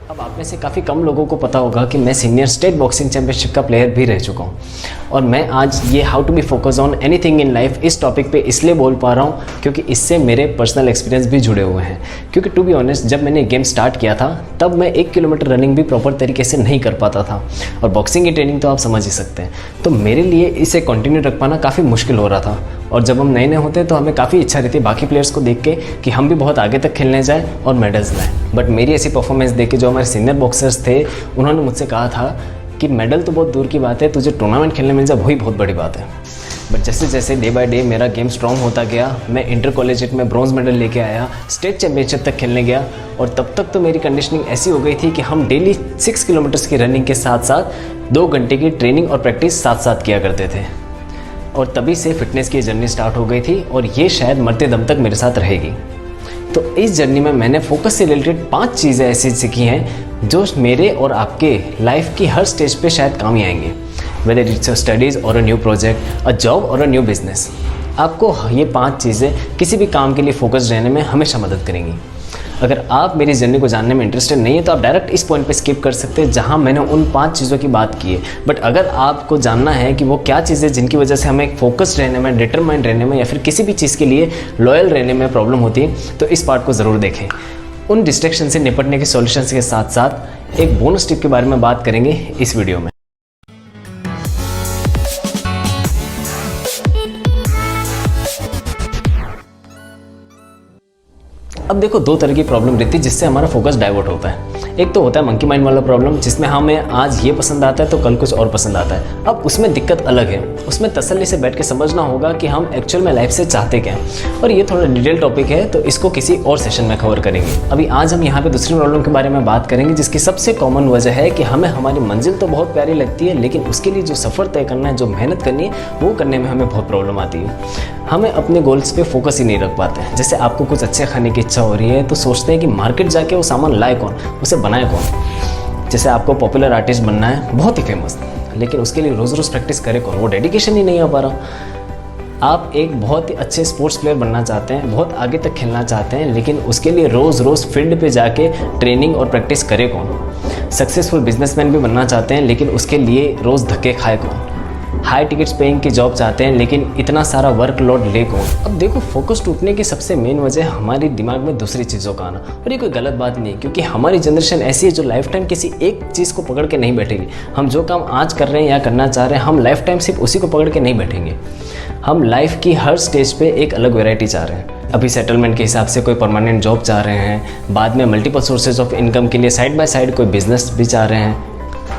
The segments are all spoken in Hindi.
अब आप में से काफ़ी कम लोगों को पता होगा कि मैं सीनियर स्टेट बॉक्सिंग चैंपियनशिप का प्लेयर भी रह चुका हूँ और मैं आज ये how to be focus on anything in life इस टॉपिक पे इसलिए बोल पा रहा हूँ क्योंकि इससे मेरे पर्सनल एक्सपीरियंस भी जुड़े हुए हैं। क्योंकि टू बी ऑनेस्ट जब मैंने गेम स्टार्ट किया था तब मैं 1 किलोमीटर रनिंग भी प्रॉपर तरीके से नहीं कर पाता था और बॉक्सिंग की ट्रेनिंग तो आप समझ ही सकते हैं। तो मेरे लिए इसे कंटिन्यू रख पाना काफ़ी मुश्किल हो रहा था और जब हम नए नए होते हैं तो हमें काफ़ी इच्छा रहती है बाकी प्लेयर्स को देख के कि हम भी बहुत आगे तक खेलने जाएँ और मेडल्स लाएँ। बट मेरी ऐसी परफॉर्मेंस देख के जो हमारे सीनियर बॉक्सर्स थे उन्होंने मुझसे कहा था कि मेडल तो बहुत दूर की बात है, तुझे टूर्नामेंट खेलने मिल जाए वही बहुत बड़ी बात है। बट जैसे जैसे डे बाय डे मेरा गेम स्ट्रॉन्ग होता गया, मैं इंटर कॉलेजिएट में ब्रॉन्ज मेडल लेके आया, स्टेट चैंपियनशिप तक खेलने गया और तब तक तो मेरी कंडीशनिंग ऐसी हो गई थी कि हम डेली 6 किलोमीटर्स की रनिंग के साथ साथ 2 घंटे की ट्रेनिंग और प्रैक्टिस साथ साथ किया करते थे और तभी से फिटनेस की जर्नी स्टार्ट हो गई थी और ये शायद मरते दम तक मेरे साथ रहेगी। तो इस जर्नी में मैंने फोकस से रिलेटेड 5 चीज़ें ऐसी सीखी हैं जो मेरे और आपके लाइफ की हर स्टेज पे शायद काम ही आएंगे, वेदर इट्स अ स्टडीज़ और a new project, a job और अ न्यू बिजनेस। आपको ये 5 चीज़ें किसी भी काम के लिए फोकस रहने में हमेशा मदद करेंगी। अगर आप मेरी जर्नी को जानने में इंटरेस्टेड नहीं है तो आप डायरेक्ट इस पॉइंट पे स्किप कर सकते हैं जहां मैंने उन 5 चीज़ों की बात की है। बट अगर आपको जानना है कि वो क्या चीज़ें जिनकी वजह से हमें फोकस्ड रहने में, डिटरमाइंड रहने में या फिर किसी भी चीज़ के लिए लॉयल रहने में प्रॉब्लम होती है तो इस पार्ट को ज़रूर देखें। उन डिस्ट्रैक्शन से निपटने के सॉल्यूशंस के साथ साथ एक बोनस टिप के बारे में बात करेंगे इस वीडियो में। अब देखो 2 तरह की प्रॉब्लम रहती है जिससे हमारा फोकस डाइवर्ट होता है। एक तो होता है मंकी माइंड वाला प्रॉब्लम जिसमें हमें आज ये पसंद आता है तो कल कुछ और पसंद आता है। अब उसमें दिक्कत अलग है, उसमें तसल्ली से बैठ के समझना होगा कि हम एक्चुअल में लाइफ से चाहते क्या हैं और ये थोड़ा डिटेल टॉपिक है तो इसको किसी और सेशन में कवर करेंगे। अभी आज हम यहाँ पे दूसरी प्रॉब्लम के बारे में बात करेंगे जिसकी सबसे कॉमन वजह है कि हमें हमारी मंजिल तो बहुत प्यारी लगती है लेकिन उसके लिए जो सफ़र तय करना है, जो मेहनत करनी है वो करने में हमें बहुत प्रॉब्लम आती है। हमें अपने गोल्स पे फोकस ही नहीं रख पाते हैं। जैसे आपको कुछ अच्छे खाने की इच्छा हो रही है तो सोचते हैं कि मार्केट जाके वो सामान लाए कौन, उसे बनाए कौन। जैसे आपको पॉपुलर आर्टिस्ट बनना है, बहुत ही फेमस, लेकिन उसके लिए रोज़ रोज़ प्रैक्टिस करे कौन, वो डेडिकेशन ही नहीं आ पा रहा। आप एक बहुत ही अच्छे स्पोर्ट्स प्लेयर बनना चाहते हैं, बहुत आगे तक खेलना चाहते हैं, लेकिन उसके लिए रोज़ रोज़ फील्ड पे जाके ट्रेनिंग और प्रैक्टिस करे कौन। सक्सेसफुल बिजनेसमैन भी बनना चाहते हैं लेकिन उसके लिए रोज़ धक्के खाए कौन। हाई टिकट्स पेइंग की जॉब चाहते हैं लेकिन इतना सारा वर्कलोड ले कौन। अब देखो फोकस टूटने की सबसे मेन वजह हमारे दिमाग में दूसरी चीज़ों का आना और ये कोई गलत बात नहीं क्योंकि हमारी जनरेशन ऐसी है जो लाइफ टाइम किसी एक चीज़ को पकड़ के नहीं बैठेगी। हम जो काम आज कर रहे हैं या करना चाह रहे हैं हम लाइफ टाइम सिर्फ उसी को पकड़ के नहीं बैठेंगे। हम लाइफ की हर स्टेज पे एक अलग वैरायटी चाह रहे हैं। अभी सेटलमेंट के हिसाब से कोई परमानेंट जॉब चाह रहे हैं, बाद में मल्टीपल सोर्सेज ऑफ इनकम के लिए साइड बाय साइड कोई बिजनेस भी चाह रहे हैं,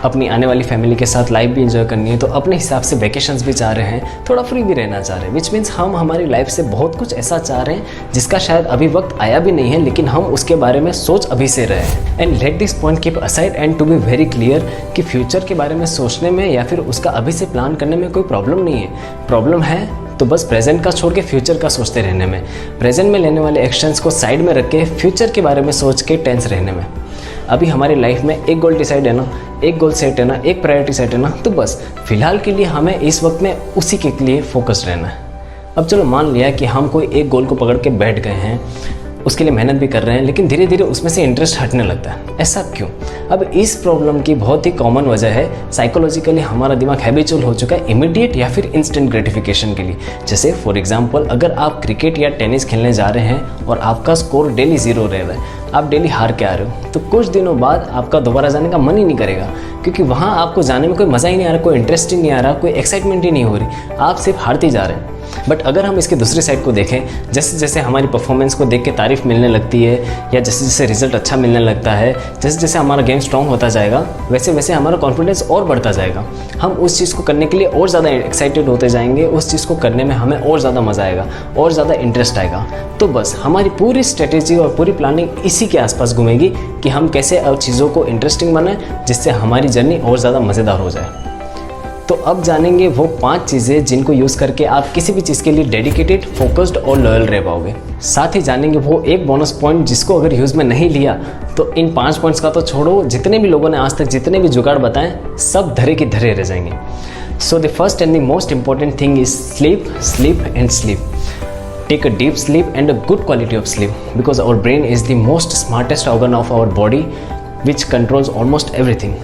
अपनी आने वाली फैमिली के साथ लाइफ भी एंजॉय करनी है तो अपने हिसाब से वैकेशंस भी चाह रहे हैं, थोड़ा फ्री भी रहना चाह रहे हैं। विच मीन्स हम हमारी लाइफ से बहुत कुछ ऐसा चाह रहे हैं जिसका शायद अभी वक्त आया भी नहीं है लेकिन हम उसके बारे में सोच अभी से रहे हैं। And let this point keep aside and to be very clear कि फ्यूचर के बारे में सोचने में या फिर उसका अभी से प्लान करने में कोई प्रॉब्लम नहीं है। प्रॉब्लम है तो बस प्रेजेंट का छोड़ के फ्यूचर का सोचते रहने में, प्रेजेंट में लेने वाले एक्शंस को साइड में रख के फ्यूचर के बारे में सोच के टेंस रहने में। अभी हमारी लाइफ में एक गोल डिसाइड है ना, एक गोल सेट है ना, एक प्रायोरिटी सेट है ना, तो बस फिलहाल के लिए हमें इस वक्त में उसी के लिए फोकस रहना है। अब चलो मान लिया कि हम कोई एक गोल को पकड़ के बैठ गए हैं, उसके लिए मेहनत भी कर रहे हैं लेकिन धीरे धीरे उसमें से इंटरेस्ट हटने लगता है। ऐसा क्यों? अब इस प्रॉब्लम की बहुत ही कॉमन वजह है साइकोलॉजिकली हमारा दिमाग हैबिचुअल हो चुका है इमीडिएट या फिर इंस्टेंट ग्रेटिफिकेशन के लिए। जैसे फॉर एग्जांपल अगर आप क्रिकेट या टेनिस खेलने जा रहे हैं और आपका स्कोर डेली 0 रह रहा है, आप डेली हार के आ रहे हो तो कुछ दिनों बाद आपका दोबारा जाने का मन ही नहीं करेगा क्योंकि वहाँ आपको जाने में कोई मज़ा ही नहीं आ रहा, कोई इंटरेस्ट ही नहीं आ रहा, कोई एक्साइटमेंट ही नहीं हो रही, आप सिर्फ हारते जा रहे हैं। बट अगर हम इसके दूसरी साइड को देखें, जैसे जैसे हमारी परफॉर्मेंस को देख के तारीफ मिलने लगती है या जैसे जैसे रिजल्ट अच्छा मिलने लगता है, जैसे जैसे हमारा गेम स्ट्रॉन्ग होता जाएगा वैसे वैसे हमारा कॉन्फिडेंस और बढ़ता जाएगा। हम उस चीज़ को करने के लिए और ज़्यादा एक्साइटेड होते जाएंगे, उस चीज़ को करने में हमें और ज़्यादा मज़ा आएगा और ज़्यादा इंटरेस्ट आएगा। तो बस हमारी पूरी स्ट्रेटेजी और पूरी प्लानिंग इसी के आसपास घूमेगी कि हम कैसे अब चीज़ों को इंटरेस्टिंग बनाएं जिससे हमारी जर्नी और ज़्यादा मज़ेदार हो जाए। तो अब जानेंगे वो 5 चीज़ें जिनको यूज़ करके आप किसी भी चीज़ के लिए डेडिकेटेड, फोकस्ड और लॉयल रह पाओगे। साथ ही जानेंगे वो एक बोनस पॉइंट जिसको अगर यूज़ में नहीं लिया तो इन 5 पॉइंट्स का तो छोड़ो, जितने भी लोगों ने आज तक जितने भी जुगाड़ बताएं सब धरे की धरे रह जाएंगे। So the first and the most important thing is sleep, sleep and sleep. Take a deep sleep and a good quality of sleep because our brain is the most smartest organ of our body which controls almost everything.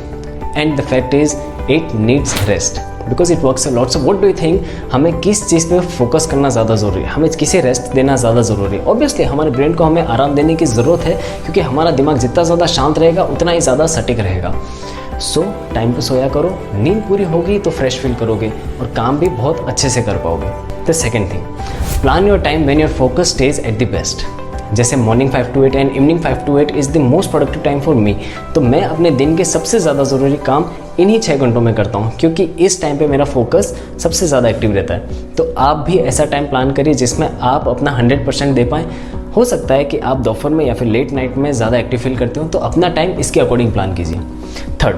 And the fact is, it needs rest because it works a lot. So what do you think? हमें किस चीज़ पे फोकस करना ज़्यादा ज़रूरी है? हमें किसे रेस्ट देना ज़्यादा ज़रूरी है? ऑब्वियसली हमारे ब्रेन को हमें आराम देने की ज़रूरत है, क्योंकि हमारा दिमाग जितना ज़्यादा शांत रहेगा उतना ही ज़्यादा सटीक रहेगा. सो टाइम पे सोया करो, नींद पूरी होगी तो फ्रेश फील करोगे और काम भी बहुत अच्छे से कर पाओगे. The second thing, plan your time when your focus stays at the best. जैसे morning 5 to 8 and evening 5 to 8 is the most productive time for me. तो मैं अपने दिन के सबसे ज़्यादा ज़रूरी काम इन्हीं 6 घंटों में करता हूँ, क्योंकि इस टाइम पे मेरा फोकस सबसे ज़्यादा एक्टिव रहता है. तो आप भी ऐसा टाइम प्लान करिए जिसमें आप अपना 100% दे पाएँ. हो सकता है कि आप दोपहर में या फिर लेट नाइट में ज़्यादा एक्टिव फील करते हो, तो अपना टाइम इसके अकॉर्डिंग प्लान कीजिए. थर्ड,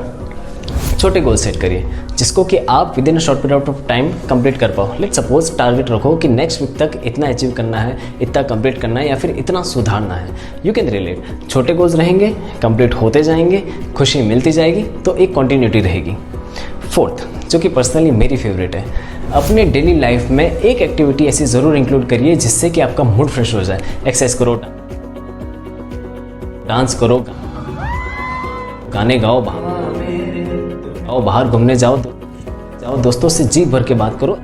छोटे गोल सेट करिए जिसको कि आप with in a short period of time complete कर पाओ. लेट सपोज टारगेट रखो कि नेक्स्ट वीक तक इतना अचीव करना है, इतना कंप्लीट करना है या फिर इतना सुधारना है. You can relate. छोटे गोल्स रहेंगे, कंप्लीट होते जाएंगे, खुशी मिलती जाएगी, तो एक कंटिन्यूटी रहेगी. फोर्थ, जो कि पर्सनली मेरी फेवरेट है, अपने डेली लाइफ में एक एक्टिविटी ऐसी ज़रूर इंक्लूड करिए जिससे कि आपका मूड फ्रेश हो जाए. एक्सरसाइज करो, डांस करो, गाने गाओ, बाहर घूमने जाओ, दोस्तों से जी भर के बात करो.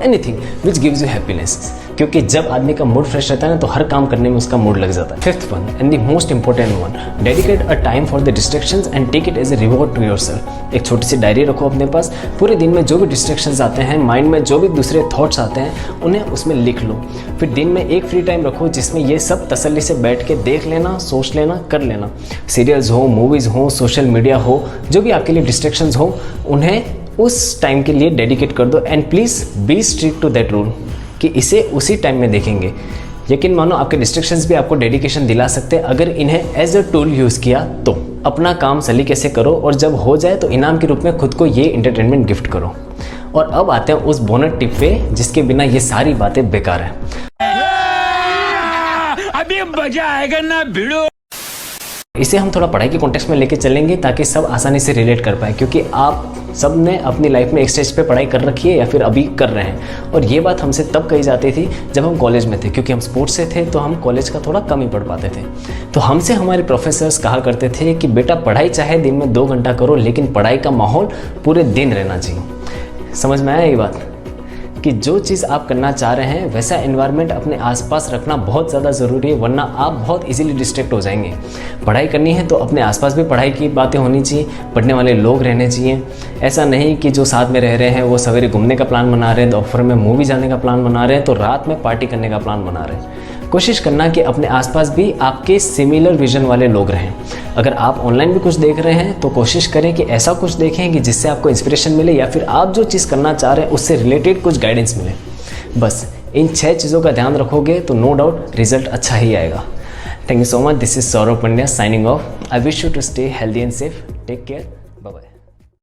Anything which gives you happiness, क्योंकि जब आदमी का मूड फ्रेश रहता है ना, तो हर काम करने में उसका मूड लग जाता है. Fifth one and the most important one, dedicate a time for the distractions and take it as a reward to yourself. एक छोटी सी डायरी रखो अपने पास. पूरे दिन में जो भी डिस्ट्रैक्शंस आते हैं, माइंड में जो भी दूसरे थॉट्स आते हैं, उन्हें उसमें लिख लो. फिर दिन में एक फ्री टाइम रखो जिसमें ये सब तसल्ली से बैठ के देख लेना, सोच लेना, कर लेना. सीरियल्स हो, मूवीज़ हो, सोशल मीडिया हो, जो भी आपके लिए डिस्ट्रैक्शंस हो, उन्हें उस टाइम के लिए डेडिकेट कर दो. And please be strict to that rule कि इसे उसी टाइम में देखेंगे. यकीन मानो आपके डिस्ट्रैक्शंस भी आपको डेडिकेशन दिला सकते हैं अगर इन्हें एज अ टूल यूज़ किया तो. अपना काम सलीके से करो और जब हो जाए तो इनाम के रूप में खुद को ये एंटरटेनमेंट गिफ्ट करो. और अब आते हैं उस बोनस टिप पे जिसके बिना ये सारी बातें बेकार हैं. अभी मजा आएगा ना भिड़ो. इसे हम थोड़ा पढ़ाई के कॉन्टेक्स्ट में लेके चलेंगे ताकि सब आसानी से रिलेट कर पाए, क्योंकि आप सब ने अपनी लाइफ में एक स्टेज पे पढ़ाई कर रखी है या फिर अभी कर रहे हैं. और ये बात हमसे तब कही जाती थी जब हम कॉलेज में थे, क्योंकि हम स्पोर्ट्स से थे तो हम कॉलेज का थोड़ा कम ही पढ़ पाते थे. तो हमसे हमारे प्रोफेसर्स कहा करते थे कि बेटा पढ़ाई चाहे दिन में 2 घंटा करो, लेकिन पढ़ाई का माहौल पूरे दिन रहना चाहिए. समझ में आया ये बात कि जो चीज़ आप करना चाह रहे हैं वैसा एनवायरनमेंट अपने आसपास रखना बहुत ज़्यादा ज़रूरी है, वरना आप बहुत इजीली डिस्ट्रैक्ट हो जाएंगे. पढ़ाई करनी है तो अपने आसपास भी पढ़ाई की बातें होनी चाहिए, पढ़ने वाले लोग रहने चाहिए. ऐसा नहीं कि जो साथ में रह रहे हैं वो सवेरे घूमने का प्लान बना रहे हैं, दोपहर में मूवी जाने का प्लान बना रहे हैं, तो रात में पार्टी करने का प्लान बना रहे हैं. कोशिश करना कि अपने आसपास भी आपके सिमिलर विजन वाले लोग रहें. अगर आप ऑनलाइन भी कुछ देख रहे हैं तो कोशिश करें कि ऐसा कुछ देखें कि जिससे आपको इंस्पिरेशन मिले या फिर आप जो चीज़ करना चाह रहे हैं उससे रिलेटेड कुछ गाइडेंस मिले. बस इन 6 चीज़ों का ध्यान रखोगे तो नो डाउट रिजल्ट अच्छा ही आएगा. Thank you so much. This is Saurabh Pandya signing off. I wish you to stay healthy and safe. Take care.